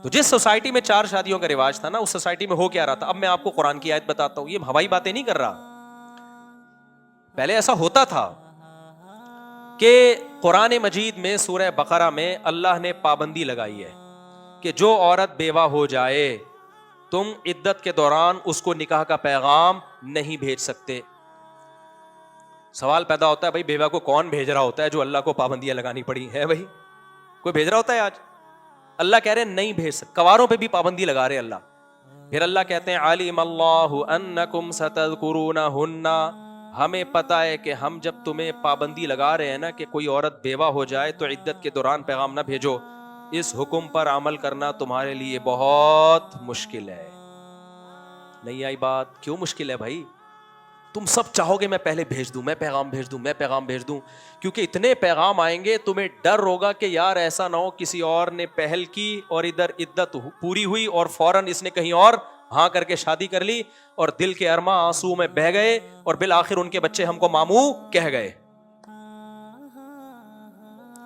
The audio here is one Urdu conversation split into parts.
تو جس سوسائٹی میں 4 شادیوں کا رواج تھا نا، اس سوسائٹی میں ہو کیا رہا تھا؟ اب میں آپ کو قرآن کی آیت بتاتا ہوں، یہ ہوائی باتیں نہیں کر رہا. پہلے ایسا ہوتا تھا کہ قرآن مجید میں سورہ بقرہ میں اللہ نے پابندی لگائی ہے کہ جو عورت بیوہ ہو جائے تم عدت کے دوران اس کو نکاح کا پیغام نہیں بھیج سکتے. سوال پیدا ہوتا ہے بھائی بیوہ کو کون بھیج رہا ہوتا ہے جو اللہ کو پابندیاں لگانی پڑی ہے؟ بھائی کوئی بھیج رہا ہوتا ہے آج؟ اللہ کہہ رہے نہیں بھیج سکتے. کواروں پہ بھی پابندی لگا رہے اللہ. پھر اللہ کہتے ہیں علیم اللہ انکم ستذکرونہن، ہمیں پتا ہے کہ ہم جب تمہیں پابندی لگا رہے ہیں نا کہ کوئی عورت بیوہ ہو جائے تو عدت کے دوران پیغام نہ بھیجو، اس حکم پر عمل کرنا تمہارے لیے بہت مشکل ہے. نہیں آئی بات؟ کیوں مشکل ہے بھائی؟ تم سب چاہو گے میں پہلے بھیج دوں، میں پیغام بھیج دوں، میں پیغام بھیج دوں، کیونکہ اتنے پیغام آئیں گے تمہیں ڈر ہوگا کہ یار ایسا نہ ہو کسی اور نے پہل کی اور ادھر عدت پوری ہوئی اور فوراً اس نے کہیں اور ہاں کر کے شادی کر لی اور دل کے ارماں آنسو میں بہہ گئے اور بالآخر ان کے بچے ہم کو ماموں کہہ گئے.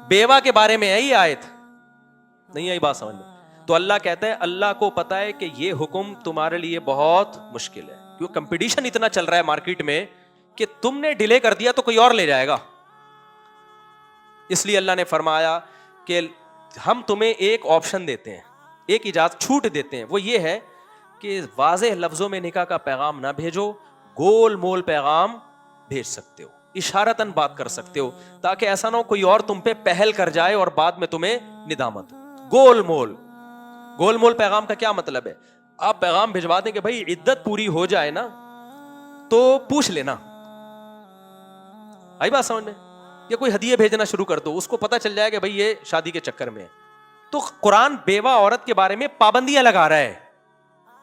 بیوہ کے بارے میں ہے یہ آیت. نہیں آئی بات سمجھ میں؟ تو اللہ کہتا ہے اللہ کو پتا ہے کہ یہ حکم تمہارے لیے بہت مشکل ہے، کیوں کمپٹیشن اتنا چل رہا ہے مارکیٹ میں کہ تم نے ڈیلے کر دیا تو کوئی اور لے جائے گا. اس لیے اللہ نے فرمایا کہ ہم تمہیں ایک آپشن دیتے ہیں، ایک اجازت چھوٹ دیتے ہیں، وہ یہ ہے کہ واضح لفظوں میں نکاح کا پیغام نہ بھیجو، گول مول پیغام بھیج سکتے ہو، اشارتاً بات کر سکتے ہو، تاکہ ایسا نہ ہو کوئی اور تم پہ پہل کر جائے اور بعد میں تمہیں ندامت. گول مول پیغام کا کیا مطلب ہے؟ آپ پیغام بھجوا دیں کہ بھائی عدت پوری ہو جائے نا تو پوچھ لینا. آئی بات سمجھ میں؟ یا کوئی ہدیے بھیجنا شروع کر دو، اس کو پتا چل جائے کہ بھائی یہ شادی کے چکر میں ہے. تو قرآن بیوہ عورت کے بارے میں پابندیاں لگا رہا ہے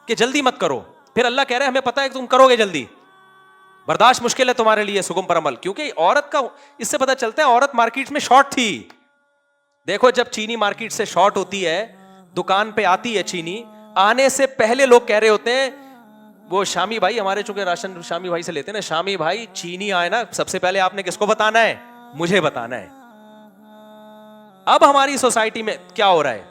کہ جلدی مت کرو. پھر اللہ کہہ رہا ہے ہمیں پتا ہے کہ تم کرو گے جلدی، برداشت مشکل ہے تمہارے لیے حکم پر عمل. کیونکہ عورت کا اس سے پتا چلتا ہے عورت مارکیٹ میں شارٹ تھی. دیکھو جب چینی مارکیٹ سے شارٹ ہوتی ہے، دکان پہ آتی ہے چینی، آنے سے پہلے لوگ کہہ رہے ہوتے ہیں وہ شامی بھائی، ہمارے چونکہ راشن شامی بھائی سے لیتے ہیں نا، شامی بھائی چینی آئے نا سب سے پہلے آپ نے کس کو بتانا ہے؟ مجھے بتانا ہے. اب ہماری سوسائٹی میں کیا ہو رہا ہے؟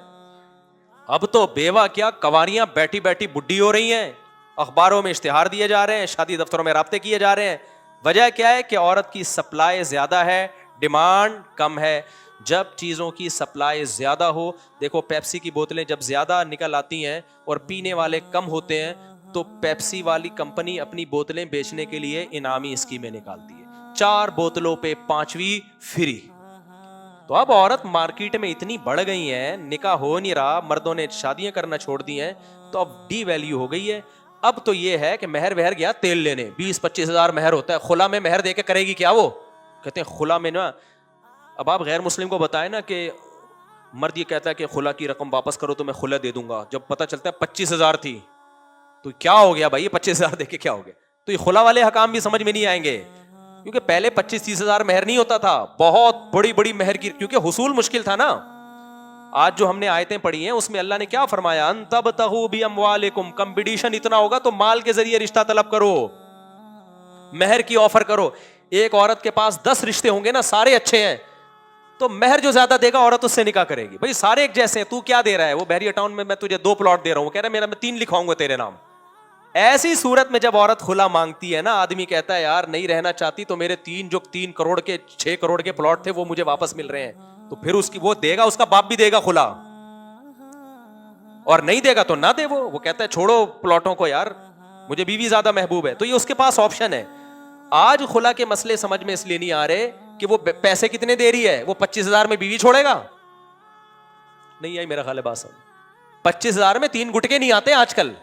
اب تو بیوہ کیا کنواریاں بیٹھی بیٹھی بڈھی ہو رہی ہیں، اخباروں میں اشتہار دیے جا رہے ہیں، شادی دفتروں میں رابطے کیے جا رہے ہیں. وجہ کیا ہے؟ کہ عورت کی سپلائی زیادہ ہے، ڈیمانڈ کم ہے. جب چیزوں کی سپلائی زیادہ ہو، دیکھو پیپسی کی بوتلیں جب زیادہ نکل آتی ہیں اور پینے والے کم ہوتے ہیں تو پیپسی والی کمپنی اپنی بوتلیں بیچنے کے لیے انعامی اسکیمیں نکالتی ہے، 4 بوتلوں پہ 5ویں فری. تو اب عورت مارکیٹ میں اتنی بڑھ گئی ہیں، نکاح ہو نہیں رہا، مردوں نے شادیاں کرنا چھوڑ دی ہیں، تو اب ڈی ویلیو ہو گئی ہے. اب تو یہ ہے کہ مہر وہر گیا تیل لینے، 20-25 ہزار مہر ہوتا ہے، خلا میں مہر دے کے کرے گی کیا؟ وہ کہتے ہیں خلا میں نا. اب آپ غیر مسلم کو بتائیں نا کہ مرد یہ کہتا ہے کہ خلا کی رقم واپس کرو تو میں خلا دے دوں گا، جب پتہ چلتا ہے 25,000 تھی تو کیا ہو گیا بھائی؟ 25,000 دے کے کیا ہو گیا؟ تو یہ خلا والے حکام بھی سمجھ میں نہیں آئیں گے، کیونکہ پہلے 25-30 ہزار مہر نہیں ہوتا تھا، بہت بڑی بڑی مہر کی، کیونکہ حصول مشکل تھا نا. آج جو ہم نے آیتیں پڑھی ہیں اس میں اللہ نے کیا فرمایا؟ ان تبتغوا باموالکم، کمپٹیشن اتنا ہوگا تو مال کے ذریعے رشتہ طلب کرو، مہر کی آفر کرو. ایک عورت کے پاس 10 رشتے ہوں گے نا، سارے اچھے ہیں، تو مہر جو زیادہ دے گا عورت اس سے نکاح کرے گی. بھائی سارے ایک جیسے ہیں، تو کیا دے رہا ہے؟ وہ بحریہ ٹاؤن میں تجھے 2 پلاٹ دے رہا ہوں، کہہ رہا ہے میرا میں 3 لکھواؤں گا تیرے نام. ایسی صورت میں جب عورت خلا مانگتی ہے نا، آدمی کہتا ہے یار نہیں رہنا چاہتی تو میرے 3 کروڑ کے 6 کروڑ کے پلاٹ تھے وہ مجھے واپس مل رہے ہیں، تو پھر اس کی وہ دے گا، اس کا باپ بھی دے گا خلا، اور نہیں دے گا تو نہ دے. وہ کہتا ہے چھوڑو پلاٹوں کو یار، مجھے بیوی زیادہ محبوب ہے. تو یہ اس کے پاس آپشن ہے. آج خلا کے مسئلے سمجھ میں اس لیے نہیں آ رہے کہ وہ پیسے کتنے دے رہی ہے، وہ 25,000 میں بیوی چھوڑے گا؟ نہیں آئی میرا خیال ہے بات سمجھ. 25,000 میں 3 گٹکے نہیں آتے آج کل،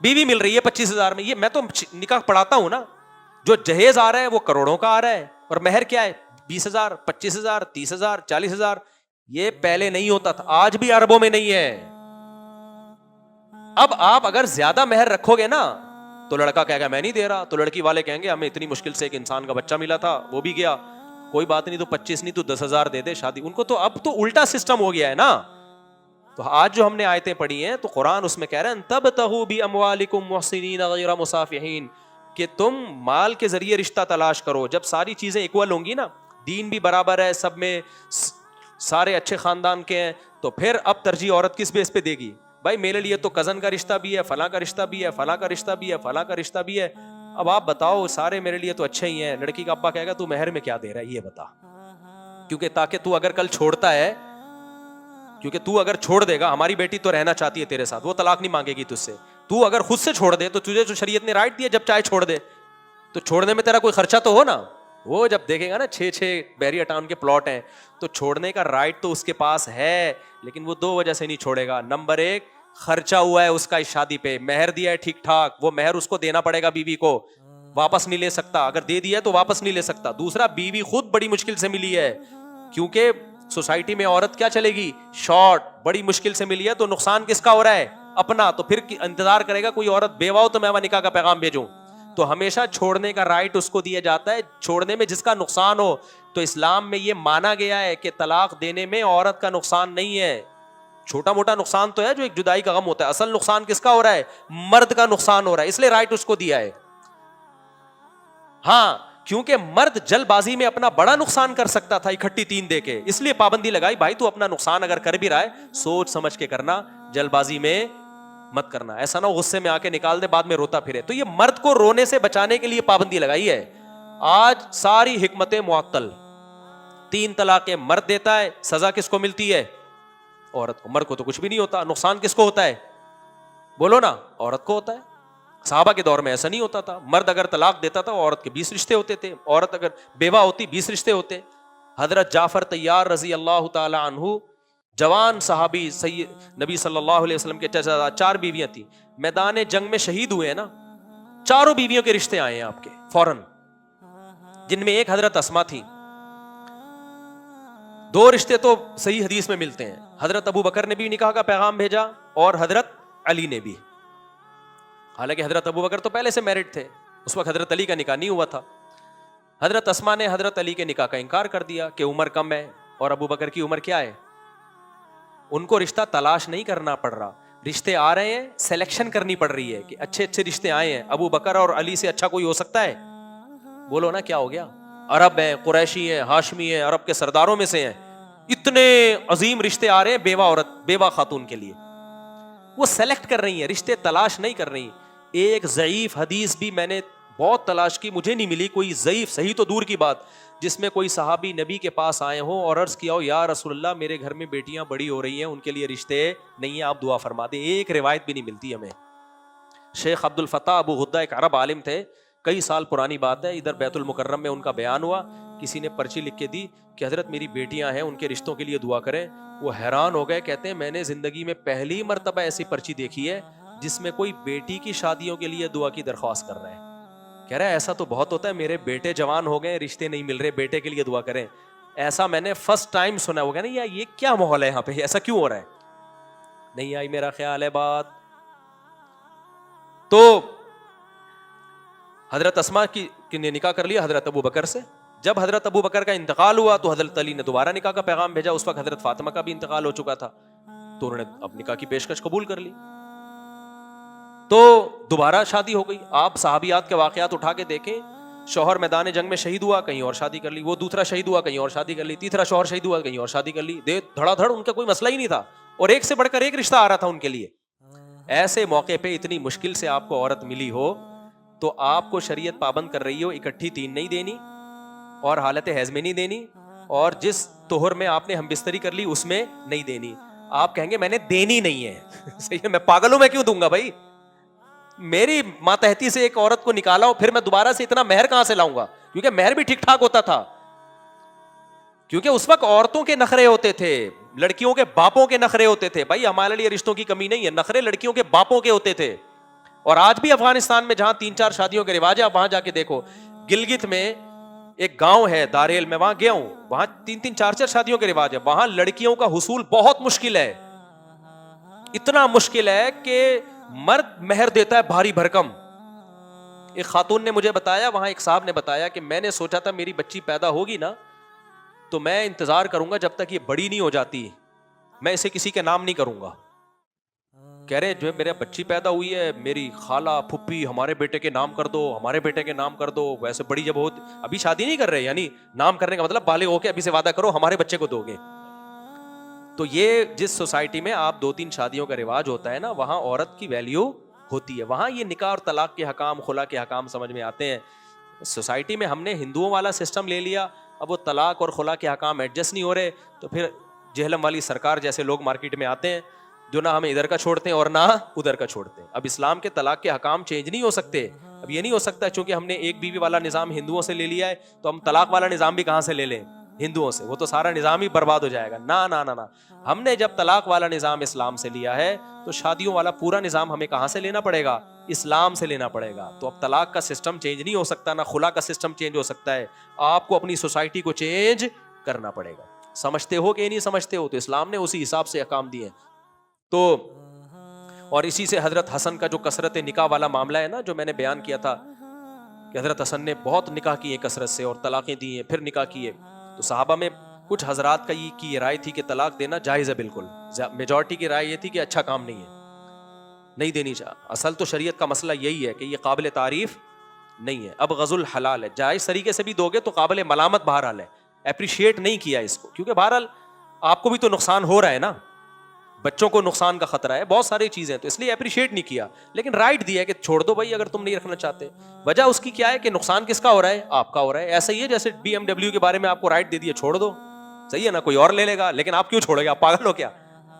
بیوی مل رہی ہے 25,000 میں. یہ میں تو نکاح پڑھاتا ہوں نا، جو جہیز آ رہا ہے وہ کروڑوں کا آ رہا ہے، اور مہر کیا ہے؟ 20,000 25,000 30,000 40,000. یہ پہلے نہیں ہوتا تھا، آج بھی اربوں میں نہیں ہے. اب آپ اگر زیادہ مہر رکھو گے نا تو لڑکا کہے گا میں نہیں دے رہا، تو لڑکی والے کہیں گے ہمیں اتنی مشکل سے ایک انسان کا بچہ ملا تھا وہ بھی گیا، کوئی بات نہیں، تو 25 نہیں تو 10,000 دے دے شادی. ان کو تو اب تو الٹا سسٹم ہو گیا ہے نا. تو آج جو ہم نے آیتیں پڑھی ہیں تو قرآن اس میں کہہ رہا ہے تبتغوا باموالکم محسنین غیر مسافحین، کہ تم مال کے ذریعے رشتہ تلاش کرو. جب ساری چیزیں ایکول ہوں گی نا، دین بھی برابر ہے، سب میں سارے اچھے خاندان کے ہیں, تو پھر اب ترجیح عورت کس بیس پہ دے گی؟ بھائی میرے لیے تو کزن کا رشتہ بھی ہے, فلاں کا رشتہ بھی ہے, فلاں کا رشتہ بھی ہے, فلاں کا رشتہ بھی ہے. اب آپ بتاؤ, سارے میرے لیے تو اچھے ہی ہیں. لڑکی کا ابا کہے گا تو مہر میں کیا دے رہا ہے یہ بتا, کیونکہ تاکہ تو اگر کل چھوڑتا ہے, کیونکہ تو اگر چھوڑ دے گا, ہماری بیٹی تو رہنا چاہتی ہے تیرے ساتھ, وہ طلاق نہیں مانگے گی تجھ سے. تو اگر خود سے چھوڑ دے تو تجھے جو شریعت نے رائٹ دیا جب چاہے چھوڑ دے, تو چھوڑنے میں تیرا کوئی خرچہ تو ہو نا. وہ جب دیکھے گا نا 6 بیریا ٹاؤن کے پلاٹ ہیں, تو چھوڑنے کا رائٹ تو اس کے پاس ہے, لیکن وہ 2 وجہ سے نہیں چھوڑے گا. نمبر 1, خرچہ ہوا ہے اس کا اس شادی پہ, مہر دیا ہے ٹھیک ٹھاک, وہ مہر اس کو دینا پڑے گا, بیوی کو واپس نہیں لے سکتا, اگر دے دیا ہے تو واپس نہیں لے سکتا. دوسرا, بیوی خود بڑی مشکل سے ملی ہے, کیونکہ سوسائٹی میں عورت کیا چلے گی, شارٹ, بڑی مشکل سے ملی ہے, تو نقصان کس کا ہو رہا ہے, اپنا. تو پھر انتظار کرے گا کوئی عورت بیوہ ہو تو میں نکاح کا پیغام بھیجوں. تو ہمیشہ چھوڑنے کا رائٹ اس کو دیا جاتا ہے, چھوڑنے میں جس کا نقصان ہو. تو اسلام میں یہ مانا گیا ہے کہ طلاق دینے میں عورت کا نقصان نہیں ہے. چھوٹا موٹا نقصان تو ہے جو ایک جدائی کا غم ہوتا ہے, اصل نقصان کس کا ہو رہا ہے, مرد کا نقصان ہو رہا ہے, اس لیے رائٹ اس کو دیا ہے. ہاں, کیونکہ مرد جلد بازی میں اپنا بڑا نقصان کر سکتا تھا اکٹھی 3 دے کے, اس لیے پابندی لگائی, بھائی تو اپنا نقصان اگر کر بھی رہا ہے سوچ سمجھ کے کرنا, جلد بازی میں مت کرنا, ایسا نہ غصے میں آ کے نکال دے بعد میں روتا پھرے. تو یہ مرد کو رونے سے بچانے کے لیے پابندی لگائی ہے. آج ساری حکمتیں معطل, 3 طلاقیں مرد دیتا ہے, سزا کس کو ملتی ہے, عورت کو. مرد کو تو کچھ بھی نہیں ہوتا, نقصان کس کو ہوتا ہے, بولو نا, عورت کو ہوتا ہے. صحابہ کے دور میں ایسا نہیں ہوتا تھا, مرد اگر طلاق دیتا تھا عورت کے 20 رشتے ہوتے تھے, عورت اگر بیوہ ہوتی 20 رشتے ہوتے. حضرت جعفر طیار رضی اللہ تعالی عنہ, جوان صحابی, سید نبی صلی اللہ علیہ وسلم کے چچا, 4 بیویاں تھیں, میدان جنگ میں شہید ہوئے نا, 4 بیویوں کے رشتے آئے ہیں آپ کے فوراً, جن میں ایک حضرت اسما تھی. 2 رشتے تو صحیح حدیث میں ملتے ہیں, حضرت ابو بکر نے بھی نکاح کا پیغام بھیجا اور حضرت علی نے بھی. حالانکہ حضرت ابو بکر تو پہلے سے میرڈ تھے, اس وقت حضرت علی کا نکاح نہیں ہوا تھا. حضرت اسما نے حضرت علی کے نکاح کا انکار کر دیا کہ عمر کم ہے, اور ابو بکر کی عمر کیا ہے. ان کو رشتہ تلاش نہیں کرنا پڑ رہا, رشتے آ رہے ہیں, سلیکشن کرنی پڑ رہی ہے کہ اچھے اچھے رشتے آئے ہیں. ابو بکر اور علی سے اچھا کوئی ہو سکتا ہے, بولو نا کیا ہو گیا. عرب ہیں, قریشی ہیں, ہاشمی ہیں, عرب کے سرداروں میں سے ہیں, اتنے عظیم رشتے آ رہے ہیں بیوہ عورت, بیوہ خاتون کے لیے. وہ سلیکٹ کر رہی ہیں, رشتے تلاش نہیں کر رہی. ایک ضعیف حدیث بھی میں نے بہت تلاش کی, مجھے نہیں ملی کوئی ضعیف, صحیح تو دور کی بات, جس میں کوئی صحابی نبی کے پاس آئے ہوں اور عرض کیا ہو, یا رسول اللہ میرے گھر میں بیٹیاں بڑی ہو رہی ہیں, ان کے لیے رشتے نہیں ہیں, آپ دعا فرما دیں. ایک روایت بھی نہیں ملتی ہمیں. شیخ عبد الفتاح ابو غدہ ایک عرب عالم تھے, کئی سال پرانی بات ہے, ادھر بیت المکرم میں ان کا بیان ہوا, کسی نے پرچی لکھ کے دی کہ حضرت میری بیٹیاں ہیں, ان کے رشتوں کے لیے دعا کریں. وہ حیران ہو گئے, کہتے ہیں میں نے زندگی میں پہلی مرتبہ ایسی پرچی دیکھی ہے جس میں کوئی بیٹی کی شادیوں کے لیے دعا کی درخواست کر رہا ہے. کہہ رہا ہے ایسا تو بہت ہوتا ہے, میرے بیٹے جوان ہو گئے, رشتے نہیں مل رہے, بیٹے کے لیے دعا کریں. ایسا میں نے فرسٹ ٹائم سنا. ہو گیا نا, یہ کیا ماحول ہے یہاں پہ, ایسا کیوں ہو رہا ہے. نہیں آئی میرا خیال ہے بات. تو حضرت اسما کی نے نکاح کر لیا حضرت ابو بکر سے. جب حضرت ابو بکر کا انتقال ہوا تو حضرت علی نے دوبارہ نکاح کا پیغام بھیجا. اس وقت حضرت فاطمہ کا بھی انتقال ہو چکا تھا, تو انہوں نے اب نکاح کی پیشکش قبول کر لی, تو دوبارہ شادی ہو گئی. آپ صحابیات کے واقعات اٹھا کے دیکھیں, شوہر میدان جنگ میں شہید ہوا, کہیں اور شادی کر لی, وہ دوسرا شہید ہوا, کہیں اور شادی کر لی, تیسرا شوہر شہید ہوا, کہیں اور شادی کر لی. دھڑا دھڑ, ان کا کوئی مسئلہ ہی نہیں تھا, اور ایک سے بڑھ کر ایک رشتہ آ رہا تھا ان کے لیے. ایسے موقع پہ اتنی مشکل سے آپ کو عورت ملی ہو تو آپ کو شریعت پابند کر رہی ہو اکٹھی 3 نہیں دینی, اور حالت حیض میں نہیں دینی, اور جس طہر میں آپ نے ہم بستری کر لی اس میں نہیں دینی. آپ کہیں گے میں نے دینی نہیں ہے. صحیح ہے, میں پاگل ہوں, میں کیوں دوں گا بھائی. میری ماتحتی سے ایک عورت کو نکالا ہو, پھر میں دوبارہ سے اتنا مہر کہاں سے لاؤں گا, کیونکہ مہر بھی ٹھیک ٹھاک ہوتا تھا. کیونکہ اس وقت عورتوں کے نخرے ہوتے تھے, لڑکیوں کے باپوں کے نخرے ہوتے تھے. بھائی ہمارے لیے رشتوں کی کمی نہیں ہے, نخرے لڑکیوں کے باپوں کے ہوتے تھے. اور آج بھی افغانستان میں جہاں 3-4 شادیوں کے رواج ہے, آپ وہاں جا کے دیکھو. گلگت میں ایک گاؤں ہے داریل, میں وہاں گیا ہوں, وہاں 3-3 4-4 شادیوں کے رواج ہے. وہاں لڑکیوں کا حصول بہت مشکل ہے, اتنا مشکل ہے کہ مرد مہر دیتا ہے بھاری بھرکم. ایک خاتون نے مجھے بتایا, وہاں ایک صاحب نے بتایا کہ میں نے سوچا تھا میری بچی پیدا ہوگی نا تو میں انتظار کروں گا جب تک یہ بڑی نہیں ہو جاتی, میں اسے کسی کے نام نہیں کروں گا. کہہ رہے جو میرے بچی پیدا ہوئی ہے, میری خالہ پھپھی ہمارے بیٹے کے نام کر دو, ہمارے بیٹے کے نام کر دو. ویسے بڑی جب ہوتی, ابھی شادی نہیں کر رہے, یعنی نام کرنے کا مطلب بالغ ہو کے ابھی سے وعدہ کرو ہمارے بچے کو دو گے. تو یہ جس سوسائٹی میں آپ 2-3 شادیوں کا رواج ہوتا ہے نا, وہاں عورت کی ویلیو ہوتی ہے, وہاں یہ نکاح اور طلاق کے حکام, خلا کے حکام سمجھ میں آتے ہیں. سوسائٹی میں ہم نے ہندوؤں والا سسٹم لے لیا, اب وہ طلاق اور خلا کے حکام ایڈجسٹ نہیں ہو رہے, تو پھر جہلم والی سرکار جیسے لوگ مارکیٹ میں آتے ہیں جو نہ ہمیں ادھر کا چھوڑتے ہیں اور نہ ادھر کا چھوڑتے ہیں. اب اسلام کے طلاق کے حکام چینج نہیں ہو سکتے. اب یہ نہیں ہو سکتا چونکہ ہم نے ایک بیوی والا نظام ہندوؤں سے لے لیا ہے تو ہم طلاق والا نظام بھی کہاں سے لے لیں, ہندوؤں سے, وہ تو سارا نظام ہی برباد ہو جائے گا. نہ نہ نہ, ہم نے جب طلاق والا نظام اسلام سے لیا ہے تو شادیوں والا پورا نظام ہمیں کہاں سے لینا پڑے گا, اسلام سے لینا پڑے گا. تو اب طلاق کا سسٹم چینج نہیں ہو سکتا, نہ خلا کا سسٹم چینج ہو سکتا ہے, آپ کو اپنی سوسائٹی کو چینج کرنا پڑے گا. سمجھتے ہو کہ نہیں سمجھتے ہو؟ تو اسلام نے اسی حساب سے احکام دیے. تو اور اسی سے حضرت حسن کا جو کثرت نکاح والا معاملہ ہے نا, جو میں نے بیان کیا تھا کہ حضرت حسن نے بہت نکاح کیے کثرت سے اور طلاقیں دی ہیں, پھر نکاح کیے. تو صحابہ میں کچھ حضرات کا یہ رائے تھی کہ طلاق دینا جائز ہے بالکل, میجورٹی کی رائے یہ تھی کہ اچھا کام نہیں ہے, نہیں دینی چاہیے. اصل تو شریعت کا مسئلہ یہی ہے کہ یہ قابل تعریف نہیں ہے. اب غزل حلال ہے, جائز طریقے سے بھی دو گے تو قابل ملامت بہرحال ہے, اپریشیٹ نہیں کیا اس کو, کیونکہ بہرحال آپ کو بھی تو نقصان ہو رہا ہے نا, بچوں کو نقصان کا خطرہ ہے, بہت ساری چیزیں, تو اس لیے اپریشیٹ نہیں کیا, لیکن رائٹ دیا ہے کہ چھوڑ دو بھائی اگر تم نہیں رکھنا چاہتے. وجہ اس کی کیا ہے کہ نقصان کس کا ہو رہا ہے, آپ کا ہو رہا ہے. ایسا ہی ہے جیسے BMW کے بارے میں آپ کو رائٹ دے دیا چھوڑ دو, صحیح ہے نا, کوئی اور لے لے گا, لیکن آپ کیوں چھوڑے گا, آپ پاگل ہو کیا؟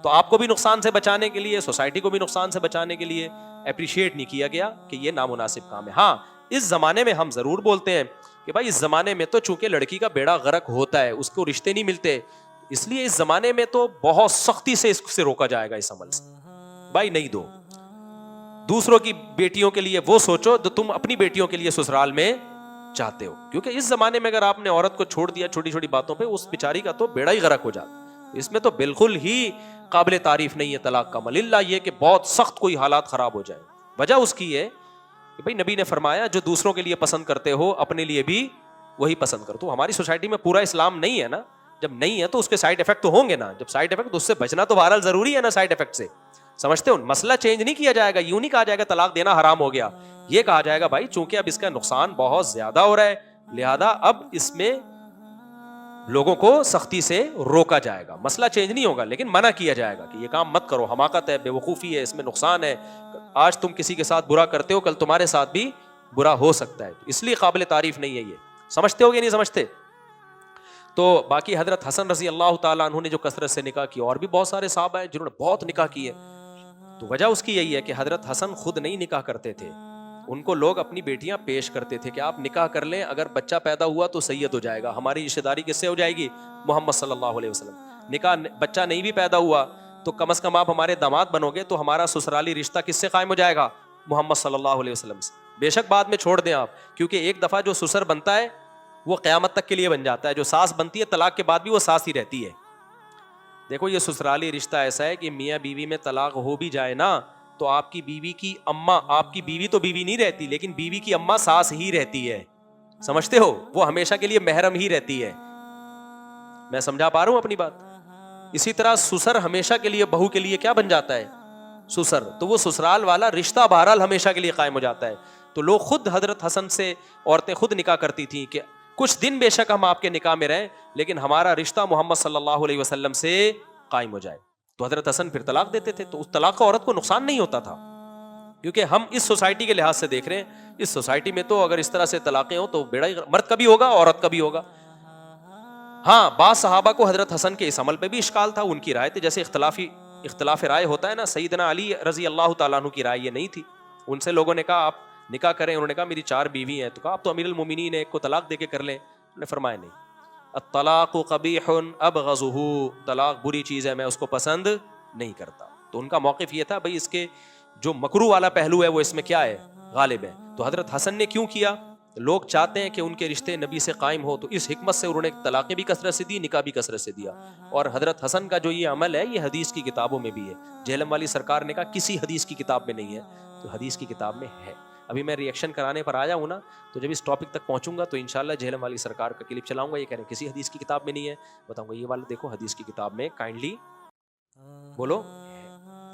تو آپ کو بھی نقصان سے بچانے کے لیے, سوسائٹی کو بھی نقصان سے بچانے کے لیے اپریشیٹ نہیں کیا گیا کہ یہ نامناسب کام ہے. ہاں اس زمانے میں ہم ضرور بولتے ہیں کہ بھائی اس زمانے میں تو چونکہ لڑکی کا بیڑا غرق ہوتا ہے, اس کو رشتے نہیں ملتے, اس لیے اس زمانے میں تو بہت سختی سے اس سے روکا جائے گا اس عمل سے. بھائی نہیں دو, دوسروں کی بیٹیوں کے لیے وہ سوچو جو تم اپنی بیٹیوں کے لیے سسرال میں چاہتے ہو, کیونکہ اس زمانے میں اگر آپ نے عورت کو چھوڑ دیا چھوٹی چھوٹی باتوں پہ, اس بیچاری کا تو بیڑا ہی غرق ہو جاتا. اس میں تو بالکل ہی قابل تعریف نہیں ہے طلاق کا عمل, اللہ یہ کہ بہت سخت کوئی حالات خراب ہو جائے. وجہ اس کی ہے کہ بھائی نبی نے فرمایا جو دوسروں کے لیے پسند کرتے ہو اپنے لیے بھی وہی پسند کرو. تو ہماری سوسائٹی میں پورا اسلام نہیں ہے نا, جب نہیں ہے تو اس کے سائیڈ افیکٹ تو ہوں گے نا, جب سائیڈ افیکٹ تو اس سے بچنا تو بہرحال ضروری ہے نا سائیڈ افیکٹ سے, سمجھتے ہو؟ مسئلہ چینج نہیں کیا جائے گا, یوں نہیں کہا جائے گا طلاق دینا حرام ہو گیا, یہ کہا جائے گا بھائی چونکہ اب اس کا نقصان بہت زیادہ ہو رہا ہے لہذا اب اس میں لوگوں کو سختی سے روکا جائے گا. مسئلہ چینج نہیں ہوگا لیکن منع کیا جائے گا کہ یہ کام مت کرو, حماقت ہے, بے وقوفی ہے, اس میں نقصان ہے, آج تم کسی کے ساتھ برا کرتے ہو کل تمہارے ساتھ بھی برا ہو سکتا ہے, اس لیے قابل تعریف نہیں ہے یہ. سمجھتے ہو کہ نہیں سمجھتے؟ تو باقی حضرت حسن رضی اللہ تعالیٰ عنہ نے جو کثرت سے نکاح کی, اور بھی بہت سارے صحابہ ہیں جنہوں نے بہت نکاح کیے, تو وجہ اس کی یہی ہے کہ حضرت حسن خود نہیں نکاح کرتے تھے, ان کو لوگ اپنی بیٹیاں پیش کرتے تھے کہ آپ نکاح کر لیں, اگر بچہ پیدا ہوا تو سید ہو جائے گا, ہماری رشتہ داری کس سے ہو جائے گی, محمد صلی اللہ علیہ وسلم. نکاح بچہ نہیں بھی پیدا ہوا تو کم از کم آپ ہمارے داماد بنو گے تو ہمارا سسرالی رشتہ کس سے قائم ہو جائے گا, محمد صلی اللہ علیہ وسلم سے. بے شک بعد میں چھوڑ دیں آپ, کیونکہ ایک دفعہ جو سسر بنتا ہے وہ قیامت تک کے لیے بن جاتا ہے, جو ساس بنتی ہے طلاق کے بعد بھی وہ ساس ہی رہتی ہے. دیکھو یہ سسرالی رشتہ ایسا ہے کہ میاں بیوی میں طلاق ہو بھی جائے نا تو آپ کی بیوی کی اماں, آپ کی بیوی تو بیوی نہیں رہتی لیکن بیوی کی اماں ساس ہی رہتی ہے, سمجھتے ہو, وہ ہمیشہ کے لیے محرم ہی رہتی ہے. میں سمجھا پا رہا ہوں اپنی بات؟ اسی طرح سسر ہمیشہ کے لیے بہو کے لیے کیا بن جاتا ہے, سسر, تو وہ سسرال والا رشتہ بہرحال ہمیشہ کے لیے قائم ہو جاتا ہے. تو لوگ خود حضرت حسن سے عورتیں خود نکاح کرتی تھیں کہ کچھ دن بے شک ہم آپ کے نکاح میں رہیں لیکن ہمارا رشتہ محمد صلی اللہ علیہ وسلم سے قائم ہو جائے. تو حضرت حسن پھر طلاق دیتے تھے, تو اس طلاق کا عورت کو نقصان نہیں ہوتا تھا, کیونکہ ہم اس سوسائٹی کے لحاظ سے دیکھ رہے ہیں, اس سوسائٹی میں تو اگر اس طرح سے طلاقیں ہوں تو بیڑا ہی مرد کا بھی ہوگا عورت کا بھی ہوگا. ہاں بعض صحابہ کو حضرت حسن کے اس عمل پہ بھی اشکال تھا, ان کی رائے تھی, جیسے اختلاف رائے ہوتا ہے نا, سیدنا علی رضی اللہ تعالیٰ عنہ کی رائے یہ نہیں تھی, ان سے لوگوں نے کہا آپ نکاح کریں, انہوں نے کہا میری 4 بیوی ہیں, تو کہا آپ تو امیر المومنین ہیں, ایک کو طلاق دے کے کر لیں, انہوں نے فرمایا نہیں, الطلاق قبیح ابغضہ, طلاق بری چیز ہے, میں اس کو پسند نہیں کرتا. تو ان کا موقف یہ تھا بھائی اس کے جو مکروہ والا پہلو ہے وہ اس میں کیا ہے, غالب ہے. تو حضرت حسن نے کیوں کیا, لوگ چاہتے ہیں کہ ان کے رشتے نبی سے قائم ہو, تو اس حکمت سے انہوں نے طلاقیں بھی کثرت سے دی, نکاح بھی کثرت سے دیا. اور حضرت حسن کا جو یہ عمل ہے یہ حدیث کی کتابوں میں بھی ہے, جہلم والی سرکار نے کہا کسی حدیث کی کتاب میں نہیں ہے, تو حدیث کی کتاب میں ہے. ابھی میں ریئیکشن کرانے پر آیا ہوں نا, تو جب اس ٹاپک تک پہنچوں گا تو انشاءاللہ جہلم والی سرکار کا کلپ چلاؤں گا, یہ کہہ رہے ہیں کسی حدیث کی کتاب میں نہیں ہے, بتاؤں گا یہ والا دیکھو حدیث کی کتاب میں, کائنڈلی بولو